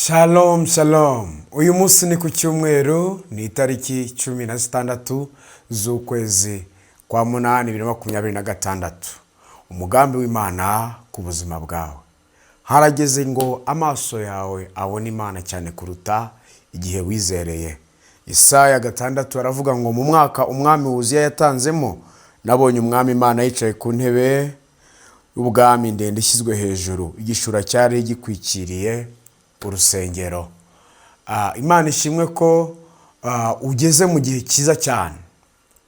Shalom shalom. Uyu munsi ni ku cyumweru, ni itariki 16 z'ukwezi kwa munani 2026. Umugambi w'Imana ku buzima bwawe. Harageze ngo amaso yawe abone Imana cyane kuruta igihe wizereye. Isaya 6 aravuga ngo mu mwaka umwami Uziya yatanzemo, nabonye umwami Imana yicaye ku ntebe y'ubwami ndende ishyizwe hejuru, igishura cyari gikwikiriye urusengero. Imana ishimwe ko ugeze mu gihe cyiza cyane,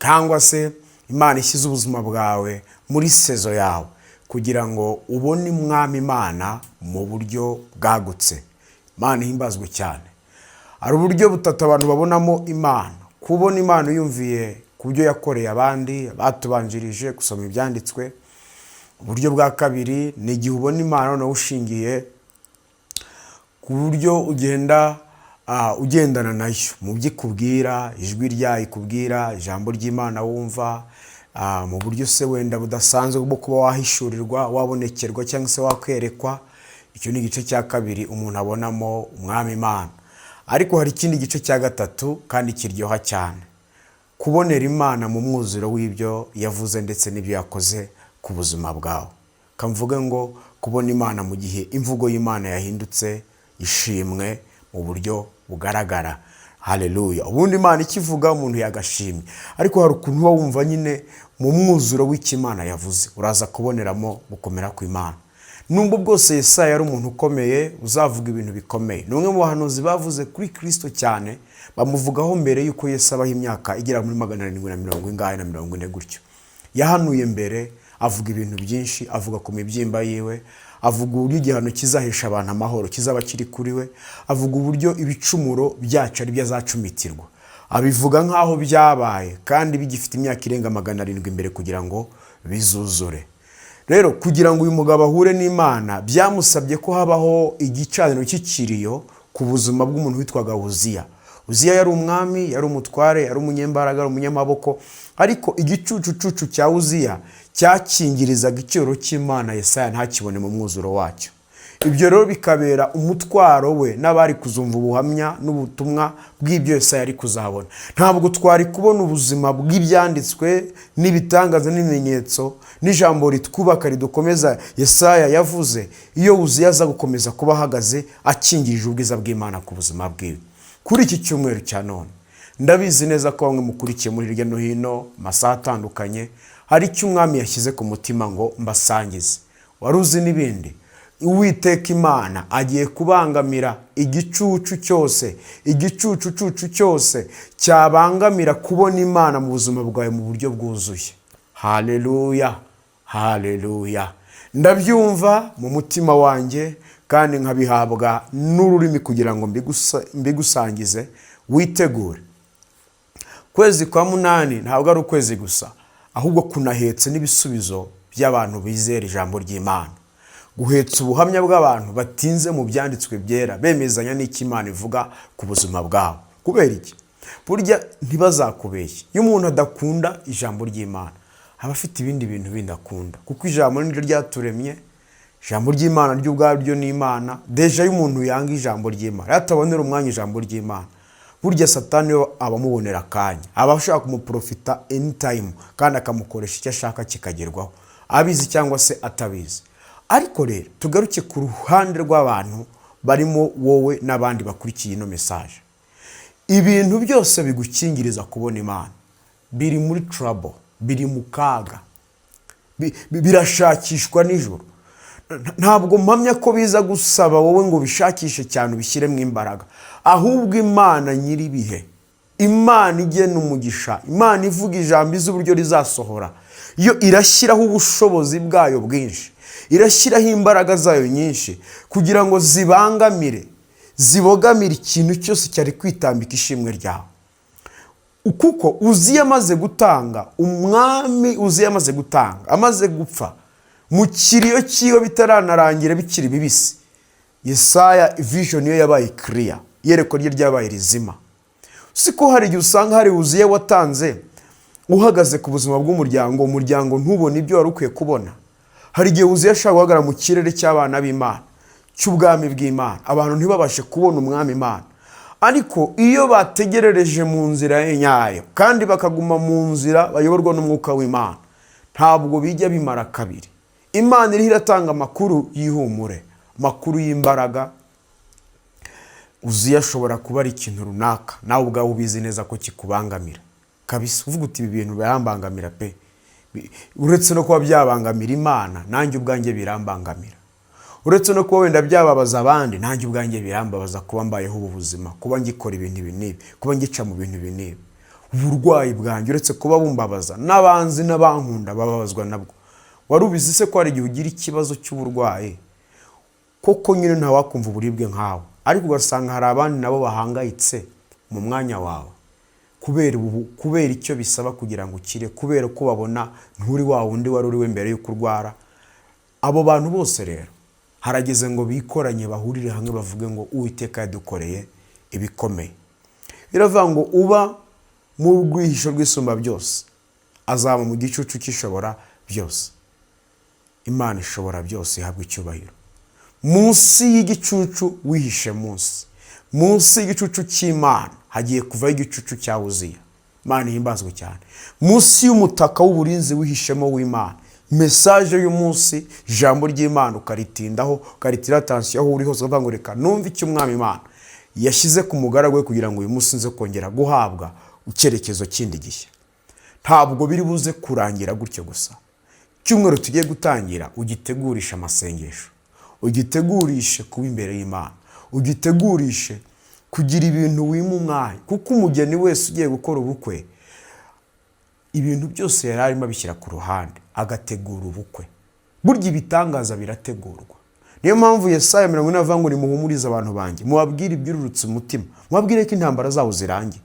cyangwa se Imana ishyize ubuzima bwawe muri sezo yawe kugira ngo ubone umwami Imana mu buryo bwagutse. Imana ihimbazwe cyane. Hari uburyo butatu abantu babonamo Imana. Kubona Imana uyumviye ku byo yakoreye abandi batubanjirije, gusoma ibyanditswe. Uburyo bwa kabiri ni igihe ubona Imana noneho ushingiye ku buryo ugendana nayo mu byo ikubwira, ijwi ryayo ikubwira, ijambo ry'Imana wumva, mu buryo se wenda budasanzwe bwo kuba wahishurirwa, wabonekerwa cyangwa se wakwerekwa. Icyo ni igice cya kabiri umuntu abonamo umwami Imana. Ariko hari ikindi gice cya gatatu kandi kiryoha cyane, kubonera Imana mu mwuzuro w'ibyo yavuze ndetse n'ibyo yakoze ku buzima bwawe. Kamvuge ngo kubona Imana mu gihe imvugo y'Imana yahindutse ishimwe mu buryo bugaragara. Haleluya. Ubundi Imana ikivuga umuntu yagashimye, ariko hari ukuntu uba wumva nyine mu mwuzuro w'Imana yavuze, uraza kuboneramo gukomera kw'Imana. Nubwo bwose Yesaya yari umuntu ukomeye uzavuga ibintu bikomeye, ni umwe mu bahanuzi bavuze kuri Kristo cyane, bamuvugaho mbere yuko Yesu abaho imyaka igera muri 740 gutyo. Yahanuye mbere, avuga ibintu byinshi, avuga ku mibyimba yiwe, avuga uburyo igihano kizahesha abantu amahoro kizaba kiri kuri we, avuga uburyo ibicumuro byacu ari byo azacumitirwa, abivuga nk'aho byabaye kandi bigifite imyaka irenga 700 imbere kugira ngo bizuzure. Rero kugira ngo uyu mugabo ahure n'Imana byamusabye ko habaho igicaniro cy'ikiriyo ku buzima bw'umuntu witwaga Uziya. Uziya yari umwami, yari umutware, yari umunyembaraga, yari umunyamaboko, ariko igicucucucu cya Uziya cyakingirizaga icyoro cy'Imana Yesaya ntakibone mu mwuzuro wacyo. Ibyo rero bikabera umutwaro we n'abari kuzumva ubuhamya n'ubutumwa bw'ibyo Yesaya ari kuzabona. Ntabwo twari kubona ubuzima bw'ibyanditswe n'ibitangaza n'ibimenyetso n'ijambo ritwubaka ridukomeza Yesaya yavuze iyo Uziya aza gukomeza kuba ahagaze akingirije ubwiza bw'Imana ku buzima bwiwe. Kuri iki cyumweru cya none, ndabizi neza ko bamwe mukurikiye muri hirya no hino masaha atandukanye, hari icyo umwami yashyize ku mutima ngo mbasangize. Waruzi n'ibindi. Uwiteka Imana agiye kubangamira igicucu cyose cyabangamira kubona Imana mu buzima bwawe mu buryo bwuzuye. Haleluya, haleluya. Ndabyumva mu mutima wanjye kandi nkabihabwa n'ururimi kugira ngo mbigusangize. Witegure. Kwezi kwa munani ntabwo ari ukwezi gusa, ahubwo kunahetse n'ibisubizo by'abantu bizera ijambo ry'Imana. Guhetsa ubuhamya bw'abantu batinze mu byanditswe byera, bemezanya n'icyo Imana ivuga ku buzima bwabo. Kubera iki? Burya ntibazakubeshye. Iyo umuntu adakunda ijambo ry'Imana, aba afite ibindi bintu bindakunda, kuko ijambo niryo ryaturemye. Ijambo ry'Imana ryo ubwaryo ni Imana. Deja y'umuntu yanga ijambo ry'Imana, yatabonera umwanya ijambo ry'Imana, burya Satani yo abamubonera akanya, aba ashaka kumuprofita anytime kandi akamukoresha icyo ashaka kikagerwaho, abizi cyangwa se atabizi. Ariko rero tugaruke ku ruhande rw'abantu barimo wowe n'abandi bakurikiye ino message. Ibintu byose bigukingiriza kubona Imana biri muri trouble, biri mu kaga, birashakishwa nijoro. Ntabwo mpamya ko biza gusaba wowe ngo bishakishe cyane ubishyiremo imbaraga, ahubwo Imana nyiribihe, Imana igena umugisha, Imana ivuga ijambo izi uburyo rizasohora, iyo irashyiraho ubushobozi bwayo bwinshi, irashyiraho imbaraga zayo nyinshi kugira ngo zibogamire ikintu cyose cyari kwitambika ishimwe ryawe. Kuko Uziya amaze gutanga, umwami Uziya amaze gutanga, amaze gupfa, mu kiriyo cyiwe bitaranarangira bikiri bibisi, Yesaya vision yo yabaye clear, yereko rye ryabaye rizima. Siko hari igihe usanga hari Uziya watanze uhagaze ku buzima bw'umuryango ntubone ibyo wari ukwiye kubona. Hari igihe Uziya ashaka guhagarara mu kirere cy'abana b'Imana, cy'ubwami bw'Imana, abantu ntibabashe kubona umwami Imana. Ariko iyo bategerereje mu nzira nyayo kandi bakaguma mu nzira bayoborwa n'umwuka w'Imana, ntabwo bijya bimara kabiri. Imana iriho iratanga amakuru y'ihumure, amakuru y'imbaraga. Uzi yashobora kuba ari ikintu runaka nawe ubwawe ubizi neza ko kikubangamira kabisa, uvuga uti ibi bintu birambangamira pe. Uretse no kuba byabangamira Imana, nanjye ubwanjye birambangamira. Uretse no kuba wenda byababaza abandi, nanjye ubwanjye birambabaza kuba mbayeho ubu buzima, kuba ngikora ibintu ibi n'ibi, kuba ngica mu bintu ibi n'ibi. Uburwayi bwanjye uretse kuba bumbabaza, n'abanzi n'abankunda bababazwa nabwo. Wari ubizi se ko hari igihe ugira ikibazo cy'uburwayi koko nyine ntawakumva uburibwe nkawe, ariko ugasanga hari abandi nabo bahangayitse mu mwanya wawe kubera icyo bisaba kugira ngo ukire, kubera ko babona nturi wa wundi wari uriwe mbere y'uko urwara. Abo bantu bose rero harageze ngo bikoranye bahurire hamwe bavuge ngo Uwiteka yadukoreye ibikomeye. Biravuga ngo uba mu rwihisho rw'isumba byose azaba mu gicucu cy'ishobora byose. Imana ishobora byose ihabwa icyubahiro. Munsi y'igicucu wihishe munsi y'igicucu cy'Imana hagiye kuvaho igicucu cya Uziya. Imana ihimbazwe cyane. Munsi y'umutaka w'uburinzi wihishemo w'Imana, message y'umunsi, ijambo ry'Imana ukaritindaho, ukaritira attention aho uri hose, ukavuga ngo reka numve icyo umwami Imana yashyize ku mugaragu we kugira ngo uyu munsi nze kongera guhabwa icyerekezo kindi gishya. Ntabwo biri buze kurangira gutyo gusa. Cyumweru tugiye gutangira ugitegurisha amasengesho, ugitegurishe kuba imbere y'Imana, ugitegurishe kugira ibintu wima umwanya, kuko umugeni wese ugiye gukora ubukwe ibintu byose yari arimo abishyira ku ruhande agategura ubukwe. Burya ibitangaza birategurwa. Niyo mpamvu Yesaya 40 avuga ngo nimuhumurize abantu banjye, mubabwire ibyururutse umutima, mubabwire ko intambara zawo zirangiye.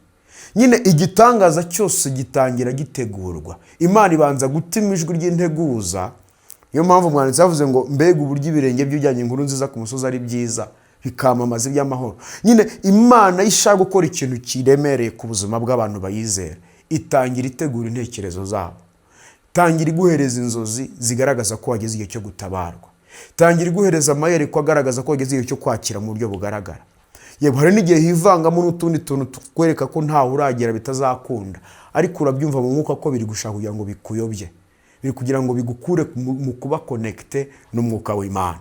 Nyine igitangaza cyose gitangira gitegurwa. Imana ibanza gutima ijwi ry'integuza. Niyo mpamvu umwanditsi yavuze ngo mbega uburyo ibirenge by'ujyanye inkuru nziza ku musozi ari byiza bikamamaza iby'amahoro. Nyine Imana ishaka gukora ikintu kiremereye ku buzima bw'abantu bayizera, itangira itegura intekerezo zabo, itangira iguhereza inzozi zigaragaza ko wageze igihe cyo gutabarwa, itangira iguhereza amayereko agaragaza ko wageze igihe cyo kwakira mu buryo bugaragara. Yego hari n'igihe hivangamo n'utundi tuntu tukwereka ko ntawe uragera bitazakunda, ariko urabyumva mu mwuka ko biri gushaka kugira ngo bikuyobye, biri kugira ngo bigukure mu kuba connecte n'umwuka w'Imana.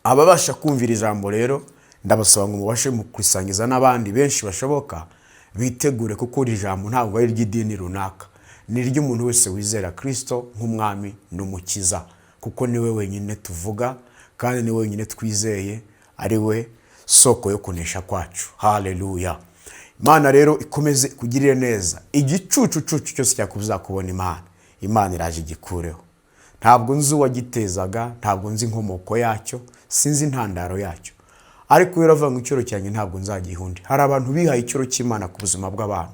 Ababasha kumvira ijambo rero ndabasaba ngo mubashe mu kwisangiza n'abandi benshi bashoboka, bitegure kuko iri jambo ntabwo ari ry'idini runaka, ni ry'umuntu wese wizera Kristo nk'umwami n'umukiza, kuko niwe wenyine tuvuga kandi niwe wenyine twizeye, ari we soko yo kunesha kwacu. Haleluya. Imana rero ikomeze kugirira neza. Igicucu cyose cyakubuza kubona Imana iraje igikureho. Ntabwo nzi uwagitezaga, ntabwo nzi inkomoko yacyo, sinzi intandaro yacyo, ariko biravuga ngo icyoro cyanjye ntabwo nzagihundi. Hari abantu bihaye icyoro cy'Imana ku buzima bw'abantu,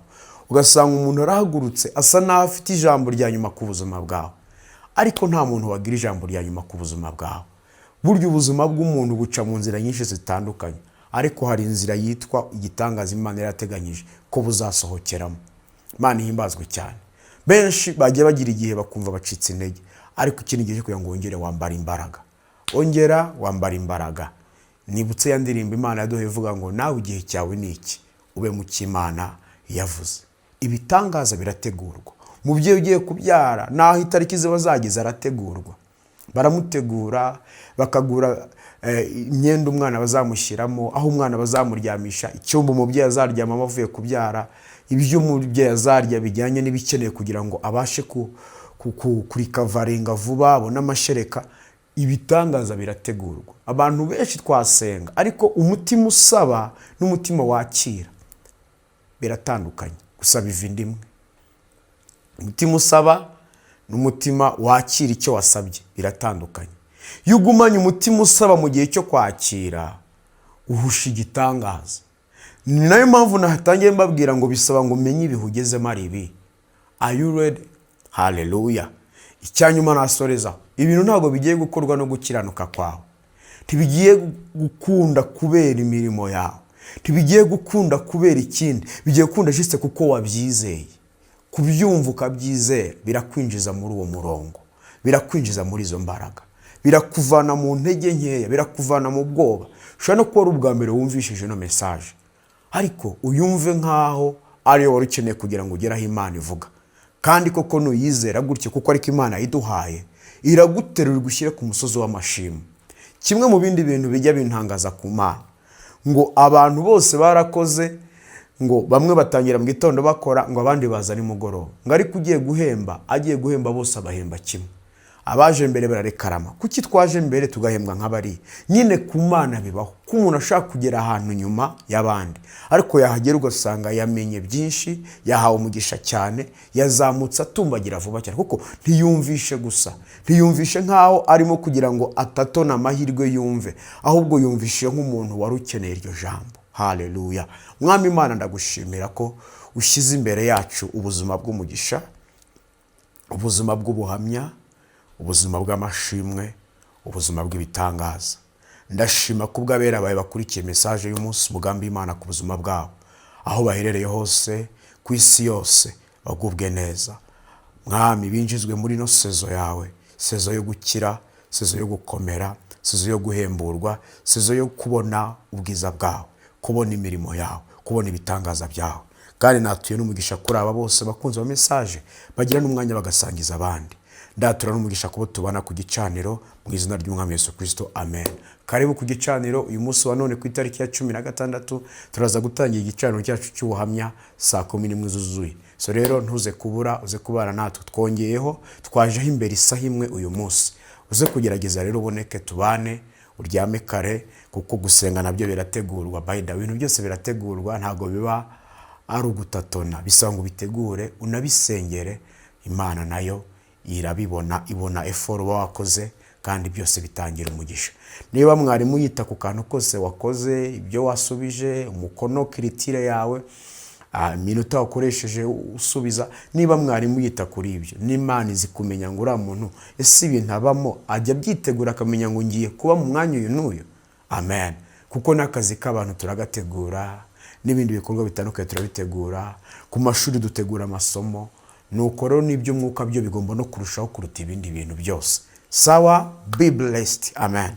ugasanga umuntu arahagurutse asa naho afite ijambo rya nyuma ku buzima bwawe, ariko nta muntu wagira ijambo rya nyuma ku buzima bwawe. Burya ubuzima bw'umuntu buca mu nzira nyinshi zitandukanye, ariko hari inzira yitwa igitangaza Imana yarateganyije ko buzasohokeramo. Imana ihimbazwe cyane. Benshi bagiye bagira igihe bakumva bacitse intege, ariko ikindi gihe kugira ngo wongere wambara imbaraga, ongera wambara imbaraga. Nibutse ya ndirimbo Imana yaduhaye ivuga ngo nawe igihe cyawe ni iki, ube mu cy'Imana yavuze. Ibitangaza birategurwa. Umubyeyi ugiye kubyara naho itariki ziba zagize arategurwa, baramutegura, bakagura imyenda umwana bazamushyiramo, aho umwana bazamuryamisha, icyumba umubyeyi azaryamamo avuye kubyara, ibyo umubyeyi azarya bijyanye n'ibikeneye kugira ngo abashe kurikavaringa vuba, abone amashereka. Ibitangaza birategurwa. Abantu benshi twasenga, ariko umutima usaba n'umutima wakira biratandukanye, gusa biva indimwe. Umutima usaba n'umutima wakira icyo wasabye biratandukanye. Iyo ugumanye umutima usaba mu gihe cyo kwakira, uhusha igitangaza. Ni nayo mpamvu natangiye mbabwira ngo bisaba ngo umenye ibihe ugezemo ari ibi. Are you ready? Haleluya. Icyanyuma nasoreza, ibintu ntabwo bigiye gukorwa no gukiranuka kwawe, ntibigiye gukunda kubera imirimo yawe, ntibigiye gukunda kubera ikindi, bigiye gukunda juste kuko wabyizeye. Kubyumva ukabyizera birakwinjiza muri uwo murongo, birakwinjiza muri izo mbaraga, birakuvana mu ntege nkeya, birakuvana mu bwoba. Ushobora no kuba ari ubwa mbere wumvishije ino mesaje, ariko uyumve nk'aho ariyo wari ukeneye kugira ngo ugere aho Imana ivuga. Kandi koko nuyizera gutyo, kuko ariko Imana yayiduhaye, iraguterura igushyire ku musozi w'amashimwe. Kimwe mu bindi bintu bijya bintangaza ku Mana, ngo abantu bose barakoze, ngo bamwe batangira mu gitondo bakora, ngo abandi baza nimugoroba, ngo ariko ugiye guhemba, agiye guhemba bose abahemba kimwe. Abaje mbere bararekarama, kuki twaje mbere tugahembwa nk'abari? Nyine ku Mana bibaho ko umuntu ashaka kugera ahantu nyuma y'abandi, ariko yahagera ugasanga yamenye byinshi, yahawe umugisha cyane, yazamutse atumbagira vuba cyane, kuko ntiyumvishe gusa, ntiyumvishe nk'aho arimo kugira ngo atatona amahirwe yumve, ahubwo yumvishe nk'umuntu wari ukeneye iryo jambo. Haleluya. Mwami Imana, ndagushimira ko ushyize imbere yacu ubuzima bw'umugisha, ubuzima bw'ubuhamya, ubuzima bw'amashimwe, ubuzima bw'ibitangaza. Ndashima kubwo abera bawe bakurikiye mesaje y'umunsi, umugambi Imana ku buzima bwabo, aho baherereye hose ku isi yose bagubwe neza. Mwami, binjizwe muri no sezo yawe, sezo yo gukira, sezo yo gukomera, sezo yo guhemburwa, sezo yo kubona ubwiza bwawe, kubona imirimo yawe, kubona ibitangaza byawe. Kandi natuye n'umugisha kuri aba bose bakunze wa mesaje, bagira n'umwanya bagasangiza abandi. Ndatura n'umugisha kubo tubana ku gicaniro, mu izina ry'Umwami Yesu Kristo, amen. Karibu ku gicaniro uyu munsi wa none ku itariki ya 16 turaza gutangira igicaniro cyacu cy'ubuhamya saa 11 zuzuye. So rero ntuze kubura, uze kubana natwe, twongeyeho twajeho imbere isaha imwe uyu munsi. Uze kugerageza rero uboneke tubane, uryame kare, kuko gusenga nabyo birategurwa. By the way, ibintu byose birategurwa, ntago biba ari ugutatona, bisaba ngo bitegure unabisengere. Imana nayo irabibona, ibona effort wakoze, kandi byose bitangira umugisha. Niba mwarimu yita ku kantu kose wakoze, ibyo wasubije, umukono, kiritire yawe, minota wakoresheje usubiza, niba mwarimu yita kuri ibyo, n'Imana izi kumenya ngo uriya muntu ese ibintu abamo ajya byitegura, akamenya ngo ngiye kuba mu mwanya uyu n'uyu. Amen. Kuko n'akazi k'abantu turagategura, n'ibindi bikorwa bitandukanye turabitegura, ku mashuri dutegura amasomo, nuko rero n'iby'umwuka byo bigomba no kurushaho kuruta ibindi bintu byose. Sawa, be blessed. Amen.